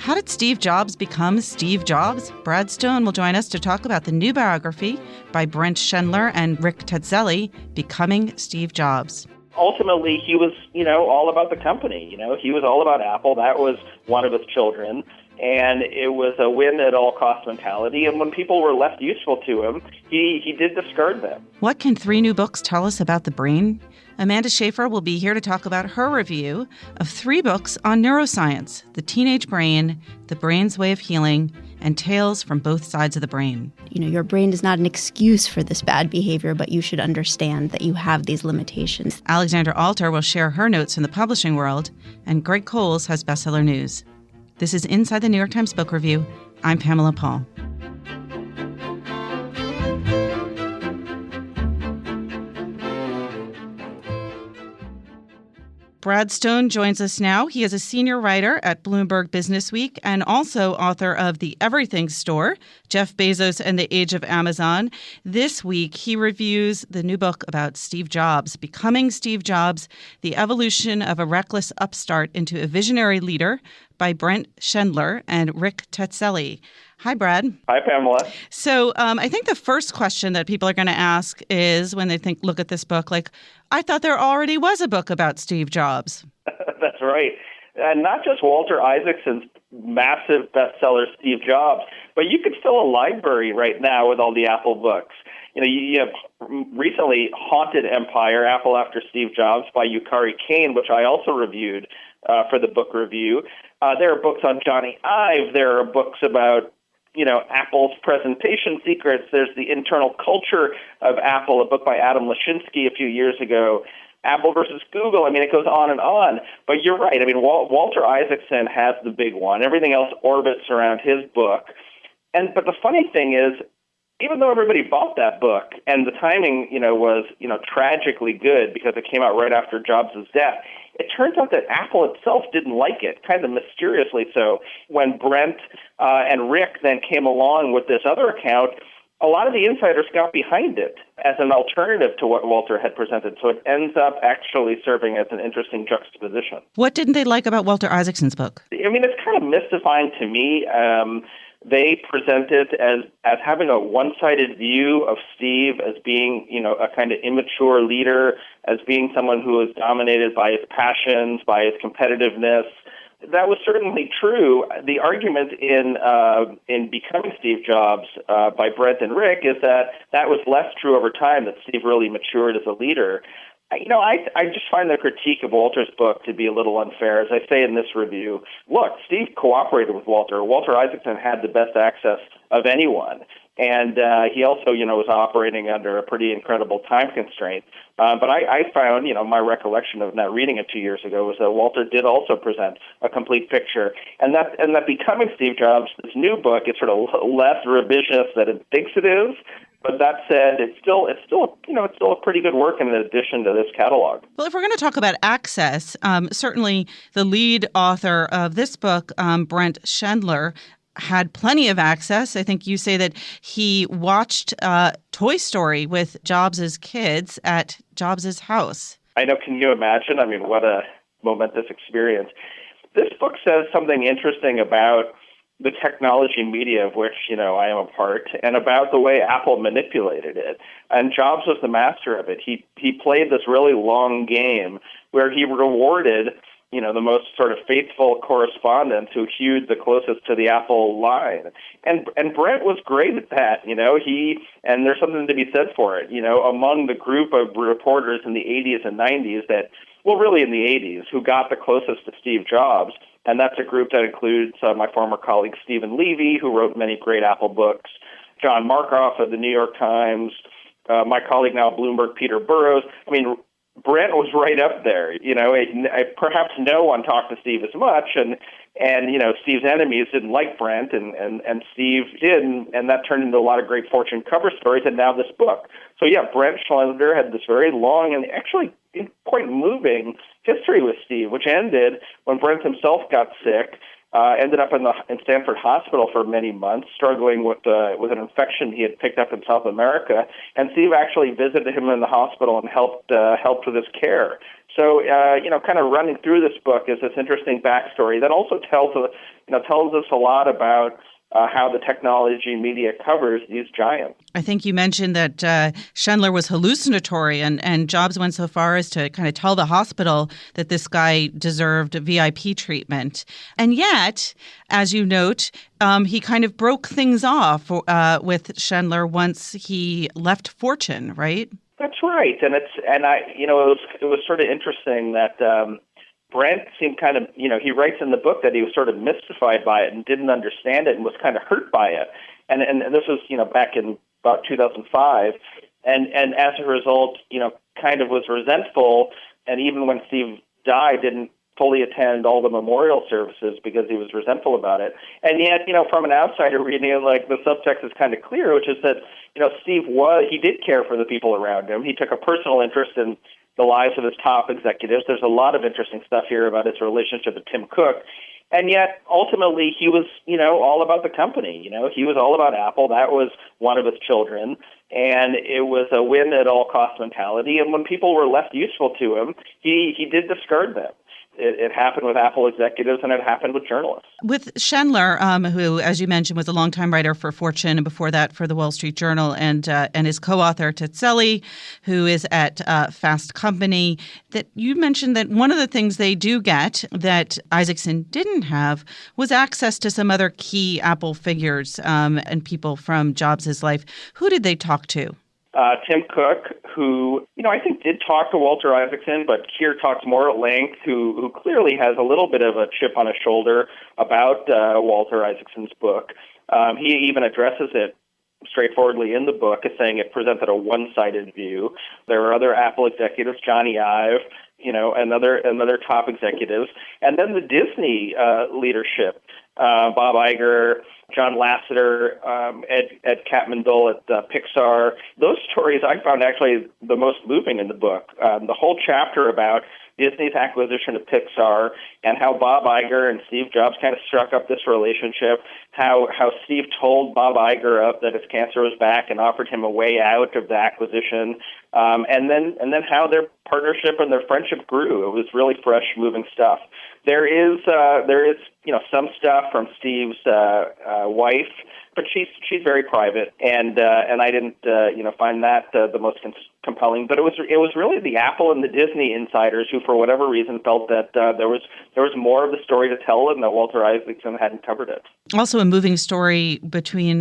How did Steve Jobs become Steve Jobs? Brad Stone will join us to talk about the new biography by Brent Schendler and Rick Tetzelli, Becoming Steve Jobs. Ultimately, he was, all about the company. He was all about Apple. That was one of his children. And it was a win at all cost mentality. And when people were less useful to him, he did discard them. What can 3 new books tell us about the brain? Amanda Schaffer will be here to talk about her review of 3 books on neuroscience: The Teenage Brain, The Brain's Way of Healing, and Tales from Both Sides of the Brain. Your brain is not an excuse for this bad behavior, but you should understand that you have these limitations. Alexandra Alter will share her notes from the publishing world, and Greg Cowles has bestseller news. This is Inside the New York Times Book Review. I'm Pamela Paul. Brad Stone joins us now. He is a senior writer at Bloomberg Businessweek and also author of The Everything Store, Jeff Bezos and the Age of Amazon. This week, he reviews the new book about Steve Jobs, Becoming Steve Jobs, The Evolution of a Reckless Upstart into a Visionary Leader by Brent Schendler and Rick Tetzelli. Hi, Brad. Hi, Pamela. So I think the first question that people are going to ask is when they look at this book, I thought there already was a book about Steve Jobs. That's right. And not just Walter Isaacson's massive bestseller, Steve Jobs, but you could fill a library right now with all the Apple books. You have recently Haunted Empire, Apple After Steve Jobs by Yukari Kane, which I also reviewed for the book review. There are books on Johnny Ive. There are books about Apple's presentation secrets. There's The Internal Culture of Apple, a book by Adam Lashinsky a few years ago. Apple versus Google. It goes on and on. But you're right. Walter Isaacson has the big one. Everything else orbits around his book. But the funny thing is, even though everybody bought that book, and the timing, was, tragically good because it came out right after Jobs' death, it turns out that Apple itself didn't like it, kind of mysteriously so. When Brent and Rick then came along with this other account, a lot of the insiders got behind it as an alternative to what Walter had presented. So it ends up actually serving as an interesting juxtaposition. What didn't they like about Walter Isaacson's book? It's kind of mystifying to me. They present it as having a one-sided view of Steve as being, a kind of immature leader, as being someone who is dominated by his passions, by his competitiveness. That was certainly true. The argument in Becoming Steve Jobs by Brent and Rick is that was less true over time, that Steve really matured as a leader. I just find the critique of Walter's book to be a little unfair. As I say in this review, look, Steve cooperated with Walter. Walter Isaacson had the best access of anyone. And he also, was operating under a pretty incredible time constraint. But I found, my recollection of not reading it 2 years ago was that Walter did also present a complete picture. And that Becoming Steve Jobs, this new book, is sort of less revisionist than it thinks it is. But that said, it's still a pretty good work in addition to this catalog. Well, if we're going to talk about access, certainly the lead author of this book, Brent Schendler, had plenty of access. I think you say that he watched Toy Story with Jobs' kids at Jobs' house. I know. Can you imagine? What a momentous experience. This book says something interesting about the technology media of which, I am a part, and about the way Apple manipulated it. And Jobs was the master of it. He played this really long game where he rewarded, the most sort of faithful correspondents who hewed the closest to the Apple line. And Brent was great at that, and there's something to be said for it, among the group of reporters in the 80s and 90s really in the 80s, who got the closest to Steve Jobs. And that's a group that includes my former colleague Stephen Levy, who wrote many great Apple books, John Markoff of the New York Times, my colleague now at Bloomberg, Peter Burrows. Brent was right up there. Perhaps no one talked to Steve as much, and Steve's enemies didn't like Brent, and Steve did, and that turned into a lot of great Fortune cover stories, and now this book. So yeah, Brent Schendler had this very long and actually quite moving history with Steve, which ended when Brent himself got sick. Ended up in Stanford Hospital for many months, struggling with an infection he had picked up in South America. And Steve actually visited him in the hospital and helped with his care. So, kind of running through this book is this interesting backstory that also tells us a lot about how the technology media covers these giants. I think you mentioned that Schindler was hallucinatory, and Jobs went so far as to kind of tell the hospital that this guy deserved VIP treatment. And yet, as you note, he kind of broke things off with Schindler once he left Fortune, right? That's right, and it was sort of interesting that Brent seemed kind of, he writes in the book that he was sort of mystified by it and didn't understand it and was kind of hurt by it, and this was back in about 2005, and as a result, kind of was resentful, and even when Steve died, didn't fully attend all the memorial services because he was resentful about it. And yet, from an outsider reading it, like, the subtext is kind of clear, which is that, Steve he did care for the people around him. He took a personal interest in the lives of his top executives. There's a lot of interesting stuff here about his relationship with Tim Cook. And yet, ultimately, he was, all about the company. He was all about Apple. That was one of his children. And it was a win at all cost mentality. And when people were less useful to him, he did discard them. It happened with Apple executives, and it happened with journalists. With Schindler, who, as you mentioned, was a longtime writer for Fortune, and before that for the Wall Street Journal, and his co-author Tetzeli, who is at Fast Company, that you mentioned that one of the things they do get that Isaacson didn't have was access to some other key Apple figures and people from Jobs' life. Who did they talk to? Tim Cook, who, I think did talk to Walter Isaacson, but here talks more at length, who clearly has a little bit of a chip on his shoulder about Walter Isaacson's book. He even addresses it straightforwardly in the book, as saying it presented a one-sided view. There were other Apple executives, Johnny Ive, and other top executives. And then the Disney leadership, Bob Iger, John Lasseter, Ed Catmull at Pixar. Those stories I found actually the most moving in the book. The whole chapter about Disney's acquisition of Pixar and how Bob Iger and Steve Jobs kind of struck up this relationship, how Steve told Bob Iger that his cancer was back and offered him a way out of the acquisition, and then how their partnership and their friendship grew. It was really fresh, moving stuff. There is some stuff from Steve's wife, but she's very private, and I didn't find that the most compelling. But it was really the Apple and the Disney insiders who, for whatever reason, felt that there was more of the story to tell and that Walter Isaacson hadn't covered it. Also, a moving story between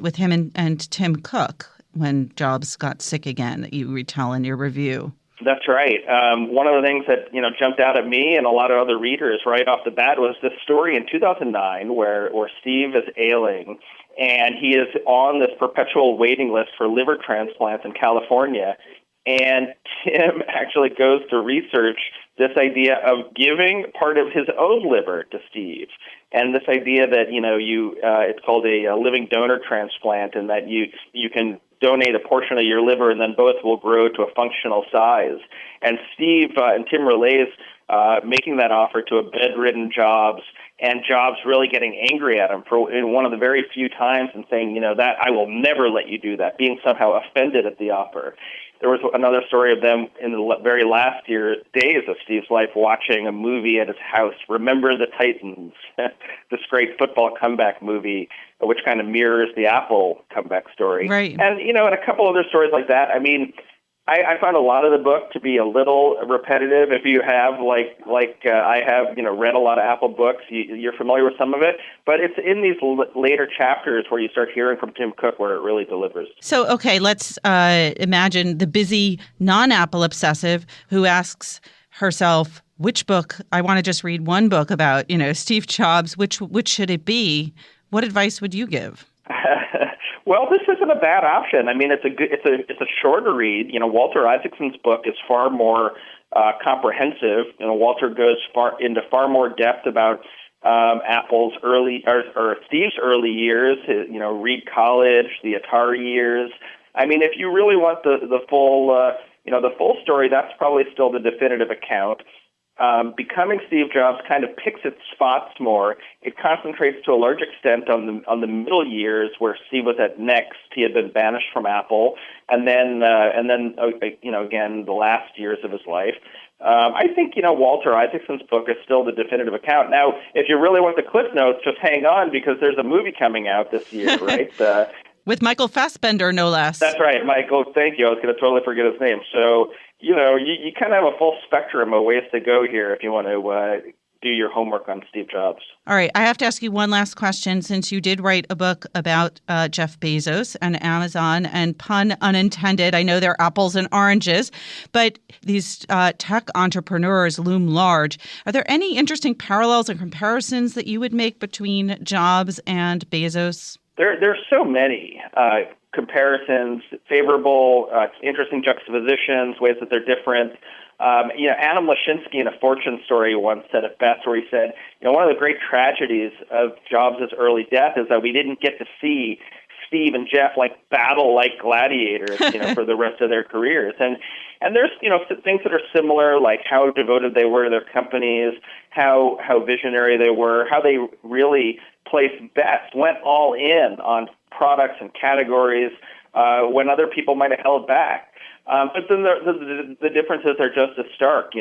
with him and Tim Cook when Jobs got sick again that you retell in your review. That's right. One of the things that jumped out at me and a lot of other readers right off the bat was this story in 2009 where Steve is ailing and he is on this perpetual waiting list for liver transplants in California. And Tim actually goes to research this idea of giving part of his own liver to Steve, and this idea that it's called a living donor transplant, and that you can donate a portion of your liver, and then both will grow to a functional size. And Steve and Tim relays making that offer to a bedridden Jobs, and Jobs really getting angry at him for one of the very few times and saying, that I will never let you do that, being somehow offended at the offer. There was another story of them in the very last days of Steve's life watching a movie at his house, Remember the Titans, this great football comeback movie, which kind of mirrors the Apple comeback story. Right. And, and a couple other stories like that. I mean, I found a lot of the book to be a little repetitive. If you have, I have, read a lot of Apple books, you're familiar with some of it. But it's in these later chapters where you start hearing from Tim Cook where it really delivers. So, okay, let's imagine the busy non-Apple obsessive who asks herself, which book, I want to just read one book about, Steve Jobs, which should it be? What advice would you give? Well, this isn't a bad option. I mean, it's a shorter read. Walter Isaacson's book is far more comprehensive. Walter goes into far more depth about Apple's early or Steve's early years. Reed College, the Atari years. I mean, if you really want the full story, that's probably still the definitive account. Becoming Steve Jobs kind of picks its spots more. It concentrates to a large extent on the middle years where Steve was at Next. He had been banished from Apple, and then again the last years of his life. I think, Walter Isaacson's book is still the definitive account. Now, if you really want the cliff notes, just hang on because there's a movie coming out this year, right? With Michael Fassbender, no less. That's right, Michael. Thank you. I was going to totally forget his name. So, you kind of have a full spectrum of ways to go here if you want to do your homework on Steve Jobs. All right. I have to ask you one last question, since you did write a book about Jeff Bezos and Amazon, and pun unintended, I know they're apples and oranges, but these tech entrepreneurs loom large. Are there any interesting parallels and comparisons that you would make between Jobs and Bezos? There's so many comparisons, favorable, interesting juxtapositions, ways that they're different. Adam Lashinsky in A Fortune Story once said it best, where he said, one of the great tragedies of Jobs' early death is that we didn't get to see Steve and Jeff battle like gladiators, for the rest of their careers. And there's, things that are similar, like how devoted they were to their companies, how visionary they were, how they really placed bets, went all in on products and categories when other people might have held back. But then the differences are just as stark.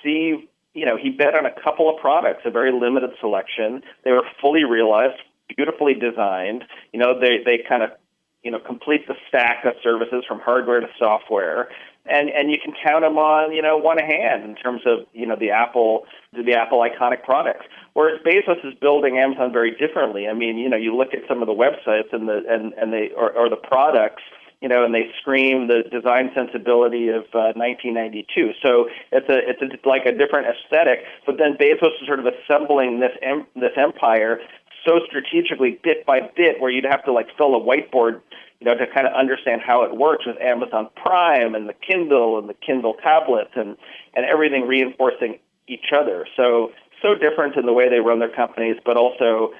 Steve, he bet on a couple of products, a very limited selection. They were fully realized, beautifully designed. They kind of, complete the stack of services from hardware to software. And you can count them on, one hand in terms of, the Apple iconic products. Whereas Bezos is building Amazon very differently. I mean, you look at some of the websites and the products, and they scream the design sensibility of 1992. So it's like a different aesthetic. But then Bezos is sort of assembling this empire so strategically, bit by bit, where you'd have to fill a whiteboard, to kind of understand how it works with Amazon Prime and the Kindle tablets and everything reinforcing each other. So different in the way they run their companies, but also,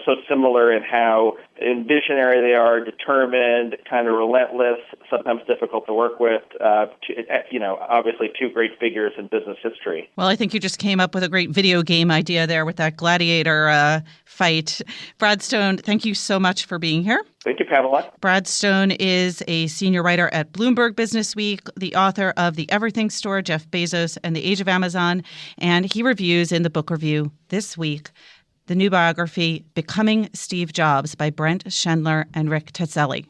so similar in how visionary they are, determined, kind of relentless, sometimes difficult to work with, obviously two great figures in business history. Well, I think you just came up with a great video game idea there with that gladiator fight. Brad Stone, thank you so much for being here. Thank you, Pamela. Brad Stone is a senior writer at Bloomberg Businessweek, the author of The Everything Store, Jeff Bezos and the Age of Amazon, and he reviews in the book review this week the new biography, Becoming Steve Jobs by Brent Schendler and Rick Tetzelli.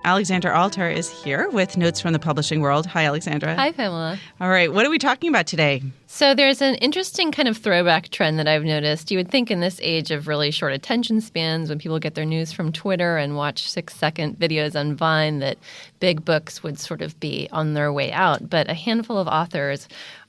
Alexandra Alter is here with Notes from the Publishing World. Hi, Alexandra. Hi, Pamela. All right. What are we talking about today? So there's an interesting kind of throwback trend that I've noticed. You would think in this age of really short attention spans, when people get their news from Twitter and watch 6-second videos on Vine, that big books would sort of be on their way out. But a handful of authors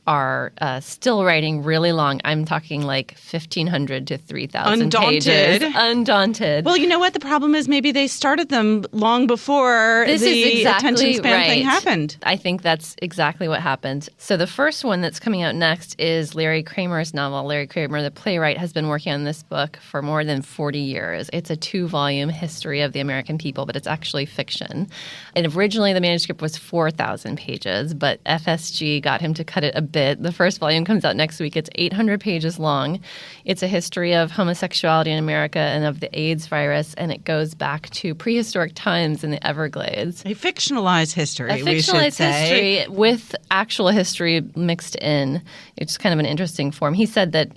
are still writing really long. I'm talking 1,500 to 3,000 pages. Undaunted. Well, you know what? The problem is maybe they started them long before the attention span thing happened. I think that's exactly what happened. So the first one that's coming out next is Larry Kramer's novel. Larry Kramer, the playwright, has been working on this book for more than 40 years. It's a 2-volume history of the American people, but it's actually fiction. And originally the manuscript was 4,000 pages, but FSG got him to cut it a bit. The first volume comes out next week. It's 800 pages long. It's a history of homosexuality in America and of the AIDS virus, and it goes back to prehistoric times in the Everglades. A fictionalized history, we should say. History with actual history mixed in. It's kind of an interesting form. He said that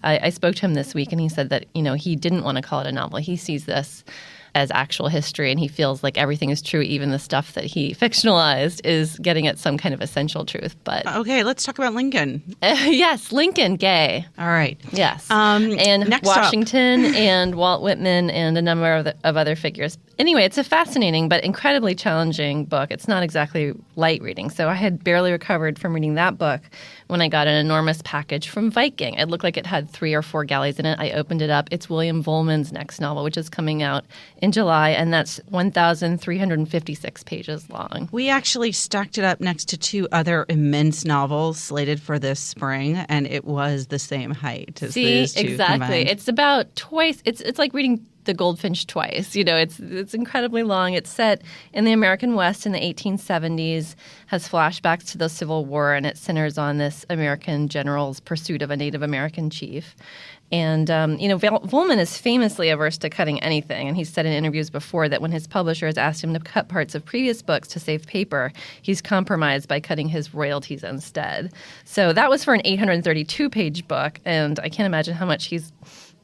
I spoke to him this week, and he said that, he didn't want to call it a novel. He sees this as actual history, and he feels like everything is true, even the stuff that he fictionalized is getting at some kind of essential truth. But okay, let's talk about Lincoln. Yes, Lincoln, gay. All right. Yes. And Washington and Walt Whitman and a number of other figures. Anyway, it's a fascinating but incredibly challenging book. It's not exactly light reading. So I had barely recovered from reading that book when I got an enormous package from Viking. It looked like it had 3 or 4 galleys in it. I opened it up. It's William Vollmann's next novel, which is coming out in July, and that's 1,356 pages long. We actually stacked it up next to 2 other immense novels slated for this spring, and it was the same height as these two exactly. combined. It's about twice. It's like reading the goldfinch twice. It's incredibly long. It's set in the American West in the 1870s, has flashbacks to the Civil War, and it centers on this American general's pursuit of a Native American chief. And, Volman is famously averse to cutting anything. And he's said in interviews before that when his publishers asked him to cut parts of previous books to save paper, he's compromised by cutting his royalties instead. So that was for an 832-page book. And I can't imagine how much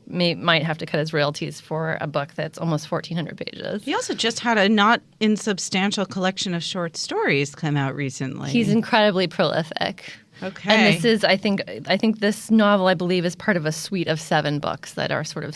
might have to cut his royalties for a book that's almost 1,400 pages. He also just had a not insubstantial collection of short stories come out recently. He's incredibly prolific. Okay. And this is, I think this novel, I believe, is part of a suite of 7 books that are sort of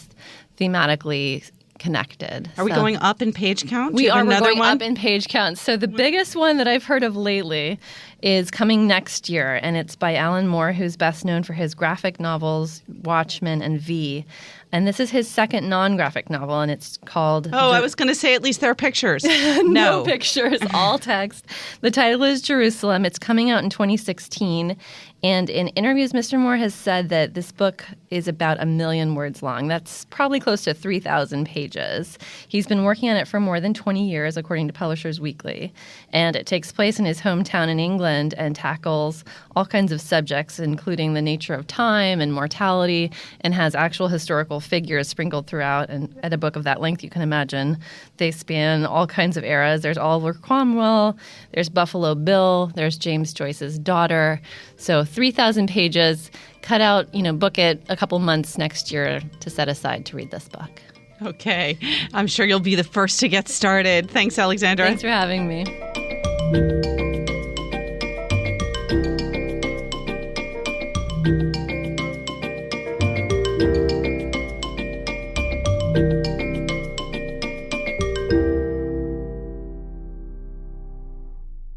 thematically connected. Are we going up in page count? We're going one? up in page count. So the biggest one that I've heard of lately is coming next year, and it's by Alan Moore, who's best known for his graphic novels Watchmen and V. And this is his second non-graphic novel, and it's called... Oh, I was going to say at least there are pictures. No pictures, all text. The title is Jerusalem. It's coming out in 2016. And in interviews, Mr. Moore has said that this book is about 1 million words long. That's probably close to 3,000 pages. He's been working on it for more than 20 years, according to Publishers Weekly. And it takes place in his hometown in England and tackles all kinds of subjects, including the nature of time and mortality, and has actual historical figures sprinkled throughout. And at a book of that length, you can imagine they span all kinds of eras. There's Oliver Cromwell, there's Buffalo Bill, there's James Joyce's daughter. So 3,000 pages, cut out, book it a couple months next year to set aside to read this book. Okay. I'm sure you'll be the first to get started. Thanks, Alexandra. Thanks for having me.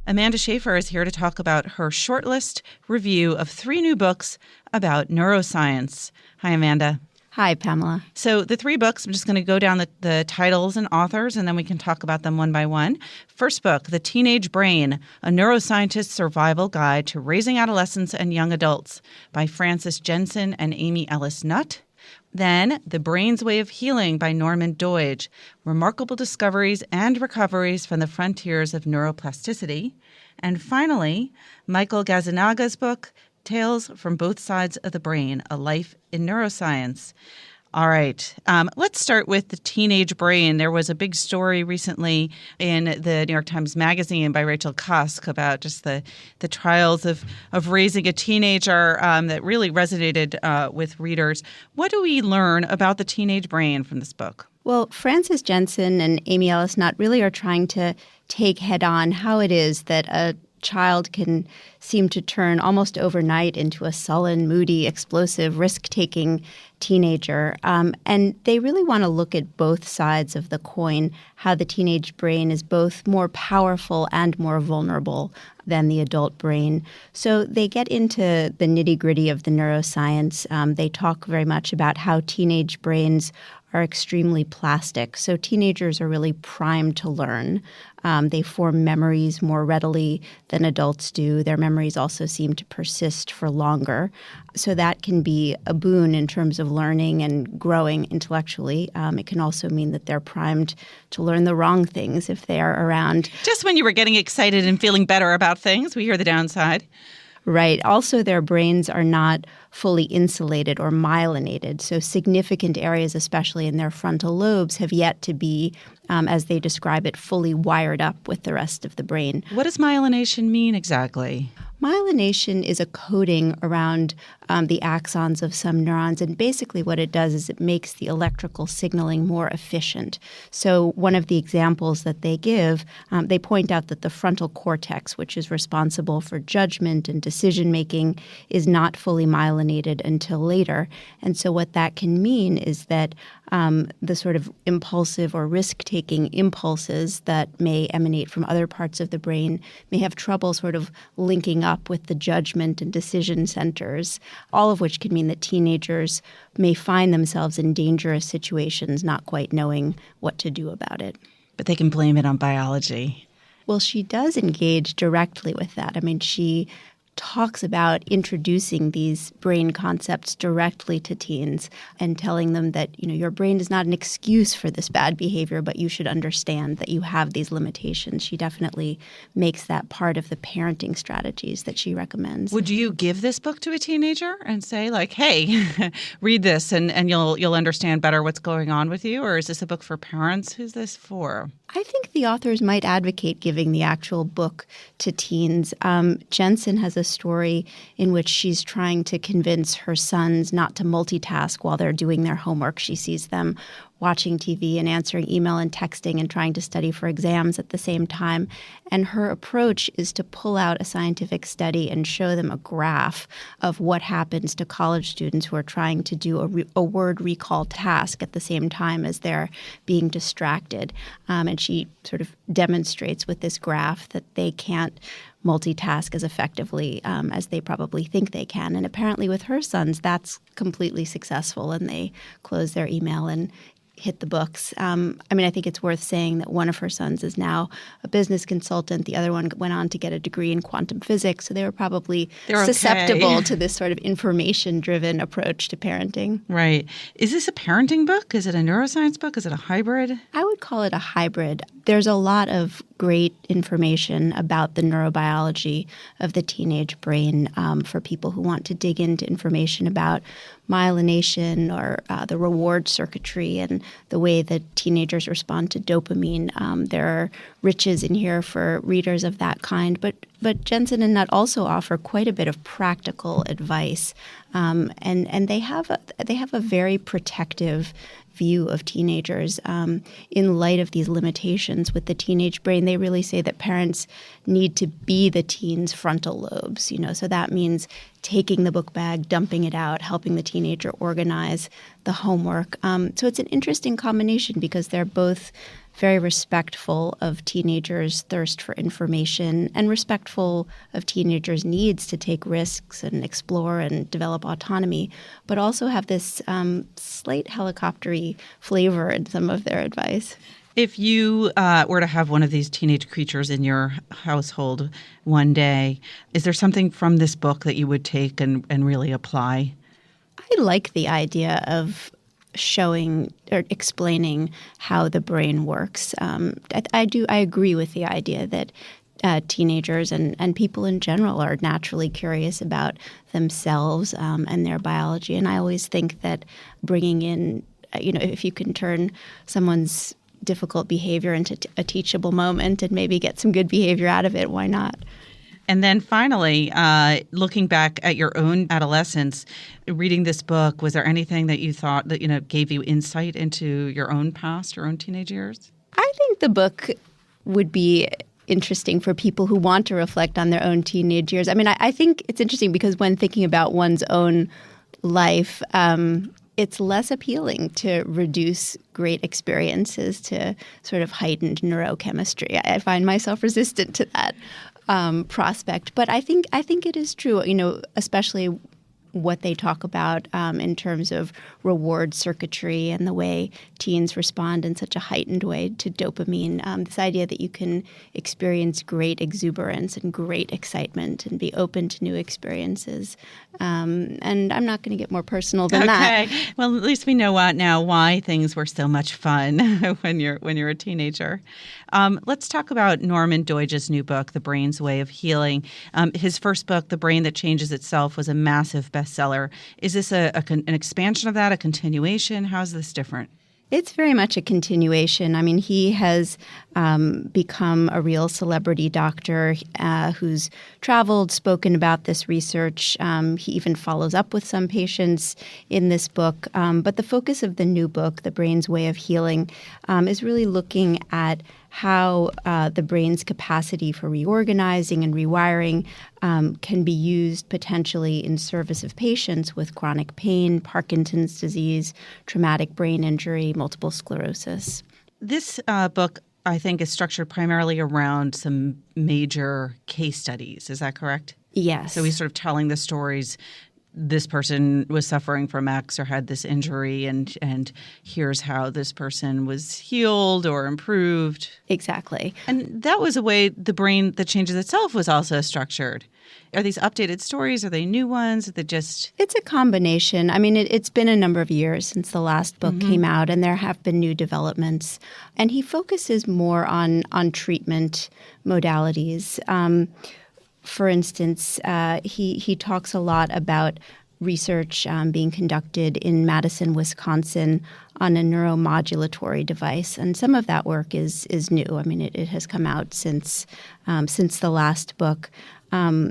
Amanda Schaffer is here to talk about her shortlist review of 3 new books about neuroscience. Hi, Amanda. Hi, Pamela. So the 3 books, I'm just going to go down the titles and authors, and then we can talk about them one by one. First book, The Teenage Brain, A Neuroscientist's Survival Guide to Raising Adolescents and Young Adults by Frances Jensen and Amy Ellis Nutt. Then, The Brain's Way of Healing by Norman Doidge, Remarkable Discoveries and Recoveries from the Frontiers of Neuroplasticity. And finally, Michael Gazzanaga's book, Tales from Both Sides of the Brain, A Life in Neuroscience. All right. Let's start with The Teenage Brain. There was a big story recently in the New York Times Magazine by Rachel Cusk about just the trials of raising a teenager that really resonated with readers. What do we learn about the teenage brain from this book? Well, Frances Jensen and Amy Ellis Nutt really are trying to take head on how it is that a child can seem to turn almost overnight into a sullen, moody, explosive, risk-taking teenager. And they really want to look at both sides of the coin, how the teenage brain is both more powerful and more vulnerable than the adult brain. So they get into the nitty-gritty of the neuroscience. They talk very much about how teenage brains are extremely plastic. So teenagers are really primed to learn. They form memories more readily than adults do. Their memories also seem to persist for longer. So that can be a boon in terms of learning and growing intellectually. It can also mean that they're primed to learn the wrong things if they are around. Just when you were getting excited and feeling better about things, we hear the downside. Right. Also, their brains are not fully insulated or myelinated. So significant areas, especially in their frontal lobes, have yet to be, as they describe it, fully wired up with the rest of the brain. What does myelination mean exactly? Myelination is a coating around the axons of some neurons, and basically what it does is it makes the electrical signaling more efficient. So one of the examples that they give, they point out that the frontal cortex, which is responsible for judgment and decision-making, is not fully myelinated until later. And so what that can mean is that the sort of impulsive or risk-taking impulses that may emanate from other parts of the brain may have trouble sort of linking up with the judgment and decision centers, all of which can mean that teenagers may find themselves in dangerous situations, not quite knowing what to do about it. But they can blame it on biology. Well, she does engage directly with that. I mean, she talks about introducing these brain concepts directly to teens and telling them that, your brain is not an excuse for this bad behavior, but you should understand that you have these limitations. She definitely makes that part of the parenting strategies that she recommends. Would you give this book to a teenager and say, like, hey, read this and you'll understand better what's going on with you? Or is this a book for parents? Who's this for? I think the authors might advocate giving the actual book to teens. Jensen has a story in which she's trying to convince her sons not to multitask while they're doing their homework. She sees them watching TV and answering email and texting and trying to study for exams at the same time. And her approach is to pull out a scientific study and show them a graph of what happens to college students who are trying to do a word recall task at the same time as they're being distracted. And she sort of demonstrates with this graph that they can't multitask as effectively as they probably think they can. And apparently with her sons, that's completely successful, and they close their email and hit the books. I think it's worth saying that one of her sons is now a business consultant. The other one went on to get a degree in quantum physics. So they were probably susceptible to this sort of information-driven approach to parenting. Right. Is this a parenting book? Is it a neuroscience book? Is it a hybrid? I would call it a hybrid. There's a lot of great information about the neurobiology of the teenage brain for people who want to dig into information about myelination or the reward circuitry and the way that teenagers respond to dopamine. There are riches in here for readers of that kind. But Jensen and Nutt also offer quite a bit of practical advice, and they have a very protective view of teenagers in light of these limitations with the teenage brain. They really say that parents need to be the teen's frontal lobes, so that means taking the book bag, dumping it out, helping the teenager organize the homework. So it's an interesting combination because they're both very respectful of teenagers' thirst for information and respectful of teenagers' needs to take risks and explore and develop autonomy, but also have this slight helicoptery flavor in some of their advice. If you were to have one of these teenage creatures in your household one day, is there something from this book that you would take and really apply? I like the idea of showing or explaining how the brain works. I agree with the idea that teenagers and people in general are naturally curious about themselves and their biology. And I always think that bringing in, if you can turn someone's difficult behavior into a teachable moment and maybe get some good behavior out of it, why not? And then finally, looking back at your own adolescence, reading this book, was there anything that you thought that, gave you insight into your own past, your own teenage years? I think the book would be interesting for people who want to reflect on their own teenage years. I think it's interesting because when thinking about one's own life, it's less appealing to reduce great experiences to sort of heightened neurochemistry. I find myself resistant to that prospect. But I think it is true, especially what they talk about in terms of reward circuitry and the way teens respond in such a heightened way to dopamine. This idea that you can experience great exuberance and great excitement and be open to new experiences. And I'm not going to get more personal than that. Okay. Well, at least we know now why things were so much fun when you're a teenager. Let's talk about Norman Doidge's new book, The Brain's Way of Healing. His first book, The Brain That Changes Itself, was a massive bestseller. Is this an expansion of that, a continuation? How is this different? It's very much a continuation. He has become a real celebrity doctor who's traveled, spoken about this research. He even follows up with some patients in this book. But the focus of the new book, The Brain's Way of Healing, is really looking at how the brain's capacity for reorganizing and rewiring can be used potentially in service of patients with chronic pain, Parkinson's disease, traumatic brain injury, multiple sclerosis. This book, I think, is structured primarily around some major case studies. Is that correct? Yes. So he's sort of telling the stories this person was suffering from X or had this injury, and here's how this person was healed or improved. Exactly. And that was a way the brain that changes itself was also structured. Are these updated stories? Are they new ones? Are they just... It's a combination. I mean, it's been a number of years since the last book came out, and there have been new developments. And he focuses more on treatment modalities. For instance, he talks a lot about research being conducted in Madison, Wisconsin on a neuromodulatory device. And some of that work is new. I mean, it has come out since the last book.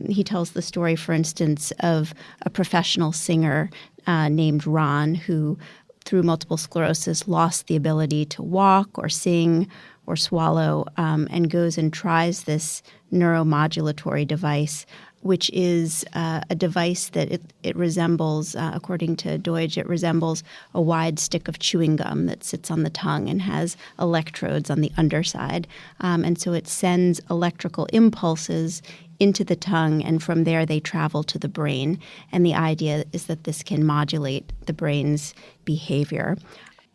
He tells the story, for instance, of a professional singer named Ron who, through multiple sclerosis, lost the ability to walk or sing or swallow, and goes and tries this neuromodulatory device, which is a device that it resembles, according to Deutsch, it resembles a wide stick of chewing gum that sits on the tongue and has electrodes on the underside. And so it sends electrical impulses into the tongue, and from there they travel to the brain. And the idea is that this can modulate the brain's behavior.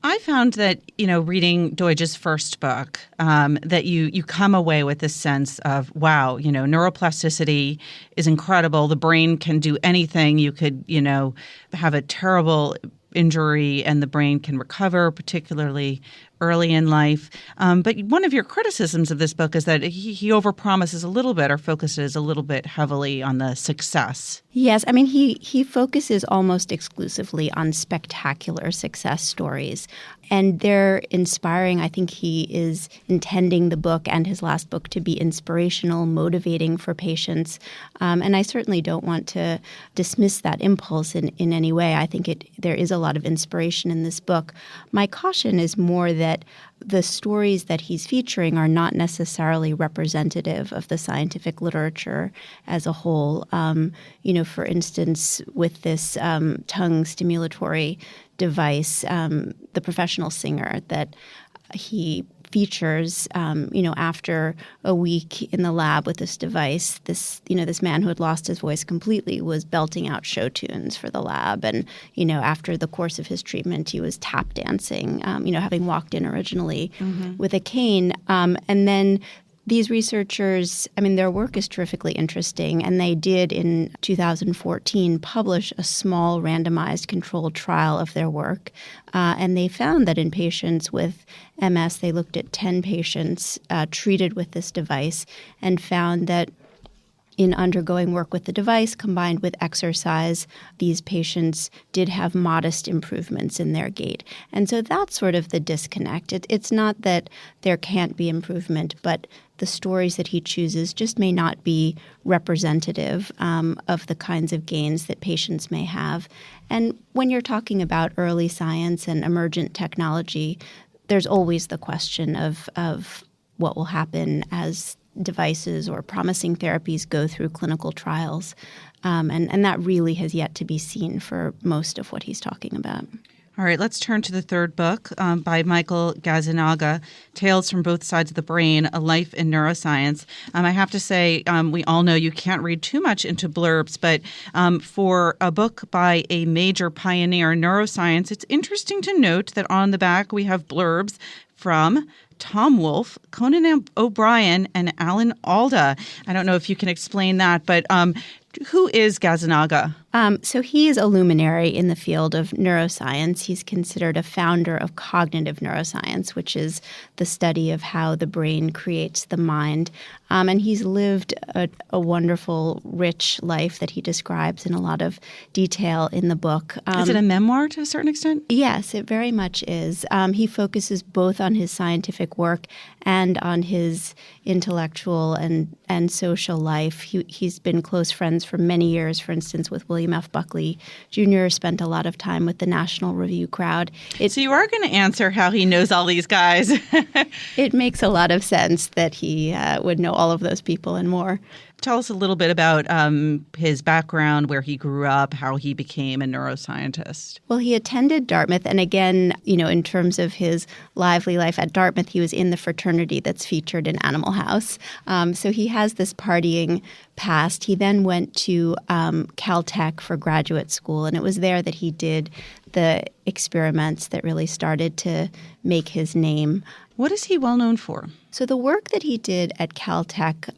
I found that, reading Deutsch's first book, that you come away with this sense of, wow, neuroplasticity is incredible. The brain can do anything. You could, have a terrible injury and the brain can recover, particularly early in life. But one of your criticisms of this book is that he overpromises a little bit or focuses a little bit heavily on the success. Yes. I mean, he focuses almost exclusively on spectacular success stories. And they're inspiring. I think he is intending the book and his last book to be inspirational, motivating for patients. And I certainly don't want to dismiss that impulse in any way. I think there is a lot of inspiration in this book. My caution is more that the stories that he's featuring are not necessarily representative of the scientific literature as a whole. For instance, with this tongue stimulatory device, the professional singer that he features, after a week in the lab with this device, this man who had lost his voice completely was belting out show tunes for the lab. And, after the course of his treatment, he was tap dancing, having walked in originally with a cane. And then these researchers, their work is terrifically interesting, and they did in 2014 publish a small randomized controlled trial of their work. And they found that in patients with MS, they looked at 10 patients treated with this device and found that in undergoing work with the device combined with exercise, these patients did have modest improvements in their gait. And so that's sort of the disconnect. It's not that there can't be improvement, but the stories that he chooses just may not be representative of the kinds of gains that patients may have. And when you're talking about early science and emergent technology, there's always the question of what will happen as devices or promising therapies go through clinical trials. And that really has yet to be seen for most of what he's talking about. All right, let's turn to the third book by Michael Gazzaniga, Tales from Both Sides of the Brain, A Life in Neuroscience. I have to say, we all know you can't read too much into blurbs, but for a book by a major pioneer in neuroscience, it's interesting to note that on the back we have blurbs from Tom Wolfe, Conan O'Brien, and Alan Alda. I don't know if you can explain that, but who is Gazzaniga? So he is a luminary in the field of neuroscience. He's considered a founder of cognitive neuroscience, which is the study of how the brain creates the mind. And he's lived a wonderful, rich life that he describes in a lot of detail in the book. Is it a memoir to a certain extent? Yes, it very much is. He focuses both on his scientific work and on his intellectual and social life. He's been close friends for many years, for instance, with William F. Buckley Jr., spent a lot of time with the National Review crowd. So you are going to answer how he knows all these guys. It makes a lot of sense that he would know all of those people and more. tell us a little bit about his background, where he grew up, how he became a neuroscientist? Well, he attended Dartmouth. And again, in terms of his lively life at Dartmouth, he was in the fraternity that's featured in Animal House. So he has this partying past. He then went to Caltech for graduate school, and it was there that he did the experiments that really started to make his name. What is he well known for? So the work that he did at Caltech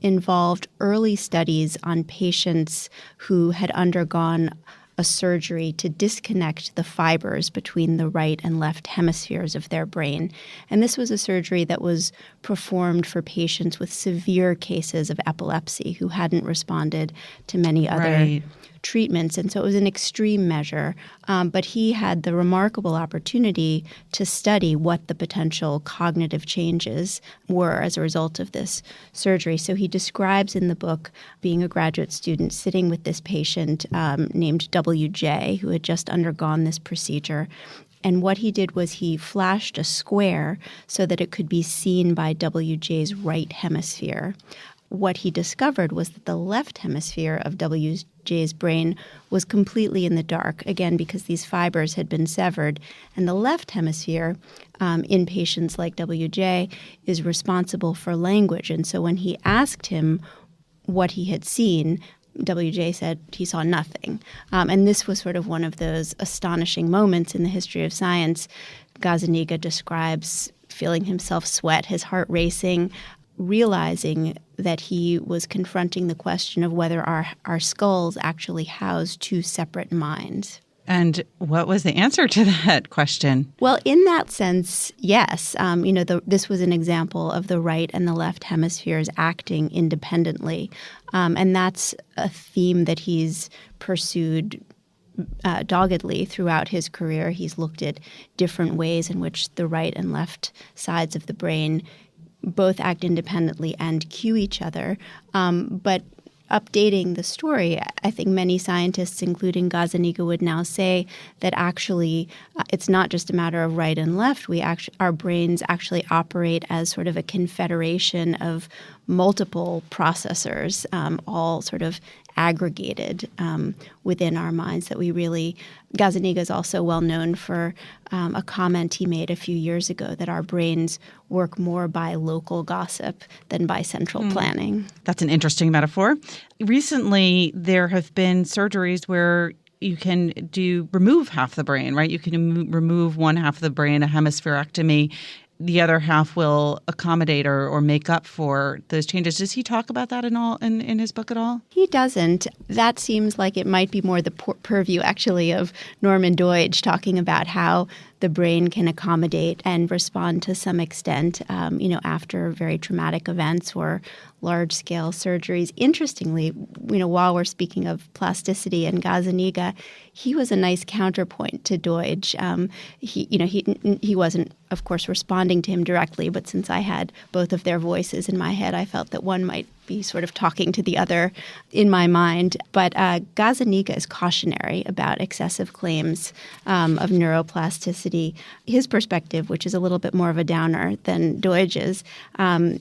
involved early studies on patients who had undergone a surgery to disconnect the fibers between the right and left hemispheres of their brain. And this was a surgery that was performed for patients with severe cases of epilepsy who hadn't responded to many other treatments. And so it was an extreme measure. But he had the remarkable opportunity to study what the potential cognitive changes were as a result of this surgery. So he describes in the book being a graduate student sitting with this patient named WJ, who had just undergone this procedure. And what he did was he flashed a square so that it could be seen by WJ's right hemisphere. What he discovered was that the left hemisphere of WJ's brain was completely in the dark, again, because these fibers had been severed. And the left hemisphere in patients like WJ is responsible for language. And so when he asked him what he had seen, WJ said he saw nothing. And this was sort of one of those astonishing moments in the history of science. Gazzaniga describes feeling himself sweat, his heart racing, realizing that he was confronting the question of whether our skulls actually house two separate minds. And what was the answer to that question? Well, in that sense, yes. This was an example of the right and the left hemispheres acting independently. And that's a theme that he's pursued doggedly throughout his career. He's looked at different ways in which the right and left sides of the brain both act independently and cue each other. But updating the story, I think many scientists, including Gazzaniga, would now say that actually it's not just a matter of right and left. Our brains actually operate as sort of a confederation of multiple processors, all sort of aggregated within our minds that we really – Gazzaniga is also well known for a comment he made a few years ago that our brains work more by local gossip than by central planning. That's an interesting metaphor. Recently, there have been surgeries where you can remove half the brain, right? You can remove one half of the brain, a hemispherectomy. The other half will accommodate or make up for those changes. Does he talk about that in his book at all? He doesn't. That seems like it might be more the purview, actually, of Norman Doidge, talking about how the brain can accommodate and respond to some extent, after very traumatic events or large-scale surgeries. Interestingly, while we're speaking of plasticity and Gazzaniga, he was a nice counterpoint to Doidge. He wasn't, of course, responding to him directly, but since I had both of their voices in my head, I felt that one might be sort of talking to the other in my mind. But Gazzaniga is cautionary about excessive claims of neuroplasticity. His perspective, which is a little bit more of a downer than Doidge's,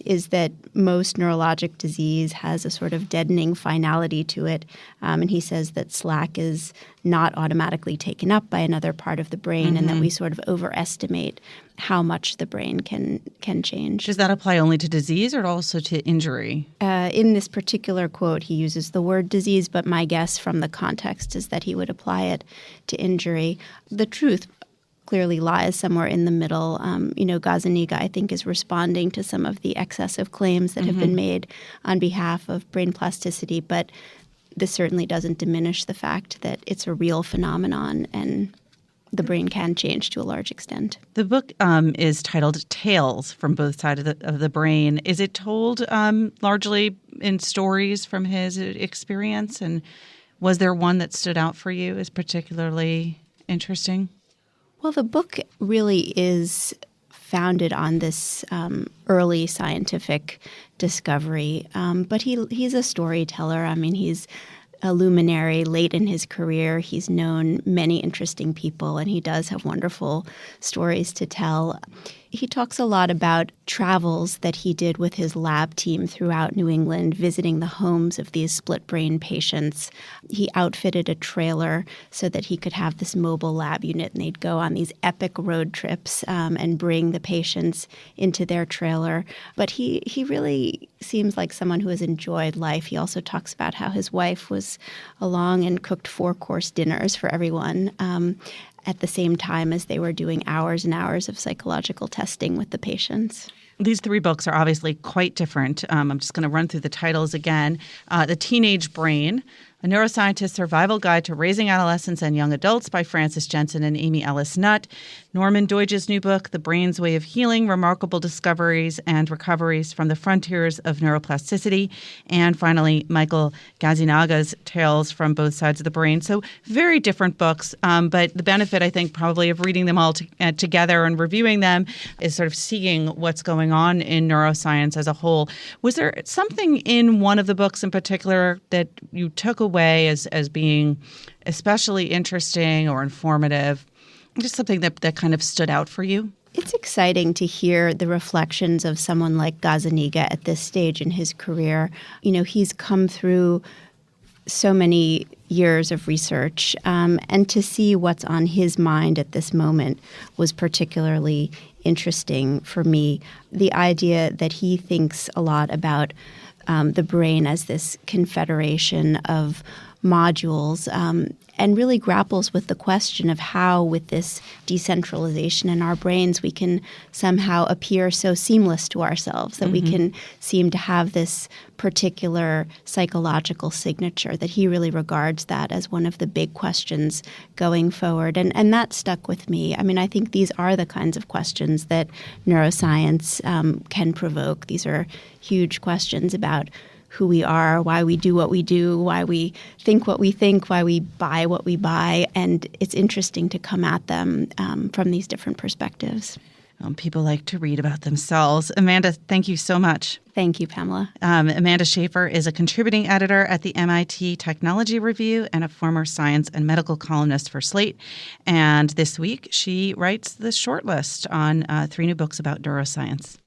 is that most neurologic disease has a sort of deadening finality to it. And he says that slack is not automatically taken up by another part of the brain, and that we sort of overestimate how much the brain can change. Does that apply only to disease or also to injury? In this particular quote, he uses the word disease, but my guess from the context is that he would apply it to injury. The truth clearly lies somewhere in the middle. Gazzaniga, I think, is responding to some of the excessive claims that have been made on behalf of brain plasticity, but this certainly doesn't diminish the fact that it's a real phenomenon and the brain can change to a large extent. The book is titled Tales from Both Sides of the Brain. Is it told largely in stories from his experience? And was there one that stood out for you as particularly interesting? Well, the book really is founded on this early scientific discovery, but he's a storyteller. I mean, he's a luminary late in his career. He's known many interesting people, and he does have wonderful stories to tell. He talks a lot about travels that he did with his lab team throughout New England, visiting the homes of these split-brain patients. He outfitted a trailer so that he could have this mobile lab unit, and they'd go on these epic road trips and bring the patients into their trailer. But he really seems like someone who has enjoyed life. He also talks about how his wife was along and cooked 4-course dinners for everyone at the same time as they were doing hours and hours of psychological testing with the patients. These 3 books are obviously quite different. I'm just going to run through the titles again. The Teenage Brain, A Neuroscientist's Survival Guide to Raising Adolescents and Young Adults by Frances Jensen and Amy Ellis Nutt. Norman Doidge's new book, The Brain's Way of Healing, Remarkable Discoveries and Recoveries from the Frontiers of Neuroplasticity. And finally, Michael Gazzanaga's Tales from Both Sides of the Brain. So very different books, but the benefit, I think, probably of reading them all together and reviewing them is sort of seeing what's going on in neuroscience as a whole. Was there something in one of the books in particular that you took away as being especially interesting or informative? Just something that kind of stood out for you? It's exciting to hear the reflections of someone like Gazzaniga at this stage in his career. You know, he's come through so many years of research, and to see what's on his mind at this moment was particularly interesting for me. The idea that he thinks a lot about the brain as this confederation of modules, and really grapples with the question of how, with this decentralization in our brains, we can somehow appear so seamless to ourselves, that we can seem to have this particular psychological signature, that he really regards that as one of the big questions going forward. And that stuck with me. I mean, I think these are the kinds of questions that neuroscience can provoke. These are huge questions about who we are, why we do what we do, why we think what we think, why we buy what we buy. And it's interesting to come at them from these different perspectives. People like to read about themselves. Amanda, thank you so much. Thank you, Pamela. Amanda Schaffer is a contributing editor at the MIT Technology Review and a former science and medical columnist for Slate. And this week, she writes the shortlist on 3 new books about neuroscience.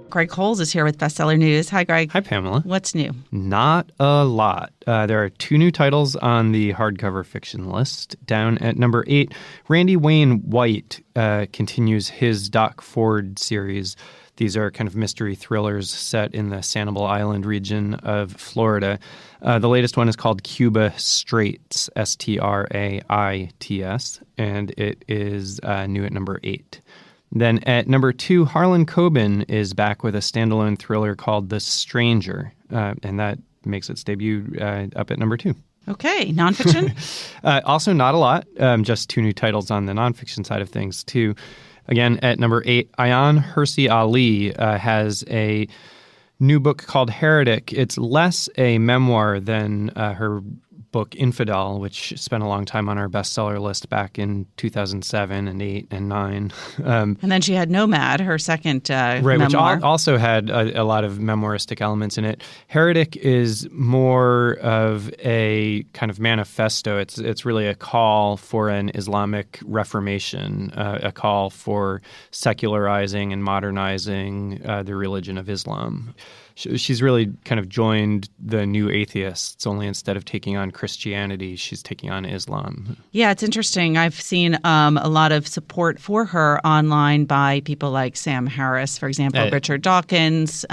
Greg Cowles is here with Bestseller News. Hi, Greg. Hi, Pamela. What's new? Not a lot. There are 2 new titles on the hardcover fiction list. Down at number 8, Randy Wayne White continues his Doc Ford series. These are kind of mystery thrillers set in the Sanibel Island region of Florida. The latest one is called Cuba Straits, Straits, and it is new at number 8. Then at number 2, Harlan Coben is back with a standalone thriller called The Stranger, and that makes its debut up at number 2. Okay, nonfiction? Also not a lot, just 2 new titles on the nonfiction side of things, too. Again, at number 8, Ayaan Hirsi Ali has a new book called Heretic. It's less a memoir than her book Infidel, which spent a long time on our bestseller list back in 2007 and 8 and 9. And then she had Nomad, her second memoir. Which also had a lot of memoiristic elements in it. Heretic is more of a kind of manifesto. It's really a call for an Islamic reformation, a call for secularizing and modernizing the religion of Islam. She's really kind of joined the new atheists, only instead of taking on Christianity, she's taking on Islam. Yeah, it's interesting. I've seen a lot of support for her online by people like Sam Harris, for example, Richard Dawkins.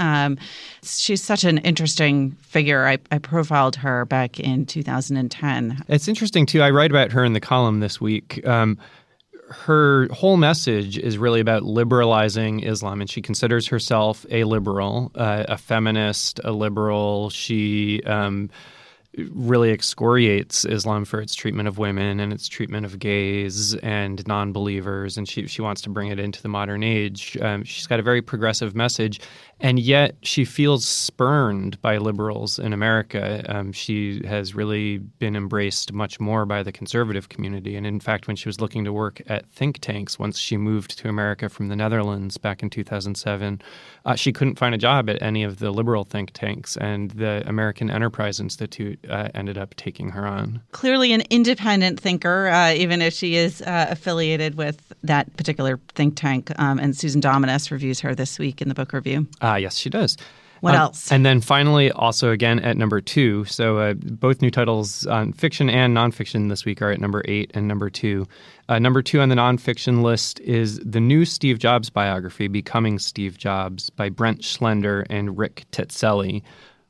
She's such an interesting figure. I profiled her back in 2010. It's interesting, too. I write about her in the column this week. Her whole message is really about liberalizing Islam, and she considers herself a liberal, a feminist, a liberal. She really excoriates Islam for its treatment of women and its treatment of gays and non-believers, and she wants to bring it into the modern age. She's got a very progressive message, and yet she feels spurned by liberals in America. She has really been embraced much more by the conservative community, and in fact, when she was looking to work at think tanks, once she moved to America from the Netherlands back in 2007, she couldn't find a job at any of the liberal think tanks, and the American Enterprise Institute ended up taking her on. Clearly an independent thinker, even if she is affiliated with that particular think tank. And Susan Dominus reviews her this week in the book review. Yes, she does. What else? And then finally, also again at number 2, so both new titles on fiction and nonfiction this week are at number 8 and number 2. Number 2 on the nonfiction list is the new Steve Jobs biography, Becoming Steve Jobs, by Brent Schlender and Rick Titzelli.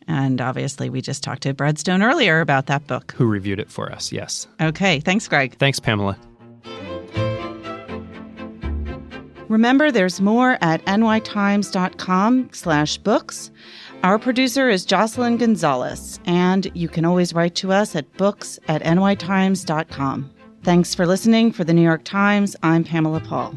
And obviously, we just talked to Brad Stone earlier about that book. Who reviewed it for us, yes. Okay, thanks, Greg. Thanks, Pamela. Remember, there's more at nytimes.com/books. Our producer is Jocelyn Gonzalez, and you can always write to us at books@nytimes.com. Thanks for listening. For the New York Times, I'm Pamela Paul.